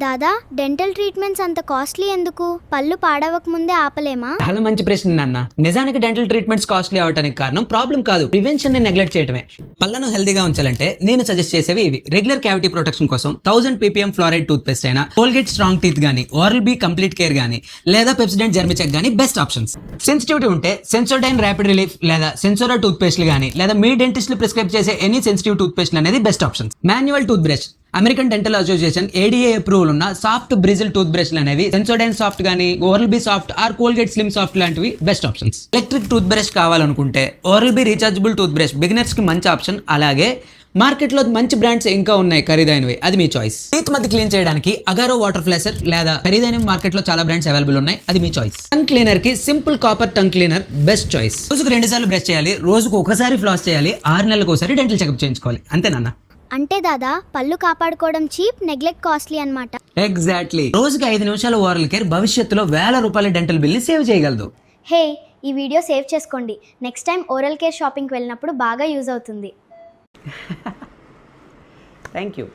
దాదా, dental treatments అంత costly ఎందుకు? పళ్ళు పాడవక ముందే ఆపలేమా? చాలా మంచి ప్రశ్న నాన్న. నిజానికి డెంటల్ ట్రీట్మెంట్స్ కాస్ట్లీ అవడానికి కారణం ప్రాబ్లం కాదు, ప్రివెన్షన్ ని నెగ్లెక్ట్ చేయడమే. పళ్ళను హెల్దీగా ఉంచాలంటే నేను సజెస్ట్ చేసేవి ఇవి. రెగ్యులర్ క్యావిటీ ప్రొటెక్షన్ కోసం 1000 ppm ఫ్లోరైడ్ టూత్ పేస్ట్ అయినా, కోల్గేట్ స్ట్రాంగ్ టీత్ గానీ, ఓరల్ బి కంప్లీట్ కేర్ గానీ, లేదా పెప్సిడెంట్ జెర్మిచెక్ గానీ బెస్ట్ ఆప్షన్స్. సెన్సిటివిటీ ఉంటే సెన్సోడైన్ ర్యాపిడ్ రిలీఫ్ లేదా సెన్సోరా టూత్ పేస్ట్లు గానీ, లేదా మీ డెంటిస్ట్లు ప్రిస్క్రైబ్ చేసే ఎనీ సెన్సిటివ్ టూత్ పేస్ట్ అనేది best options. Manual toothbrush, American dental association ADA approval ఉన్న సాఫ్ట్ బ్రిజిల్ టూత్ బ్రష్లు అనేవి సెన్సోడైన్ సాఫ్ట్ గానీ, Oral B soft or Colgate slim soft లాంటివి best options. Electric toothbrush కావాలనుకుంటే oral B rechargeable toothbrush beginners కి మంచి option. అలాగే మార్కెట్ లో మంచి బ్రాండ్స్ ఇంకా ఉన్నాయి ఖరీదైనవి, అది మీ చాయిస్. టీత్ మధ్య క్లీన్ చేయడానికి అగారో వాటర్ ఫ్లాషర్ లేదా ఖరీదైన మార్కెట్ లో చాలా బ్రాండ్స్ అవైలబుల్ ఉన్నాయి, అది మీ చాయిస్. టంగ్ క్లీనర్ కి simple copper tongue cleaner best choice. రోజుకు 2 సార్లు బ్రష్ చేయాలి, రోజుకు ఒకసారి ఫ్లాస్ చేయాలి, 6 నెలలకు ఒకసారి డెంటల్ చెకప్ చేయించుకోవాలి, అంతేనా? అంటే దాదా, పళ్ళు కాపాడుకోవడం చీప్, నెగ్లెక్ట్ కాస్ట్లీ అన్నమాట. ఎగ్జాక్ట్లీ. రోజుకి 5 నిమిషాల ఓరల్ కేర్ భవిష్యత్తులో వేల రూపాయల డెంటల్ బిల్ ని సేవ్ చేయగలదు. హే, ఈ వీడియో సేవ్ చేసుకోండి. నెక్స్ట్ టైం ఓరల్ కేర్ షాపింగ్కి వెళ్ళినప్పుడు బాగా యూజ్ అవుతుంది. Thank you.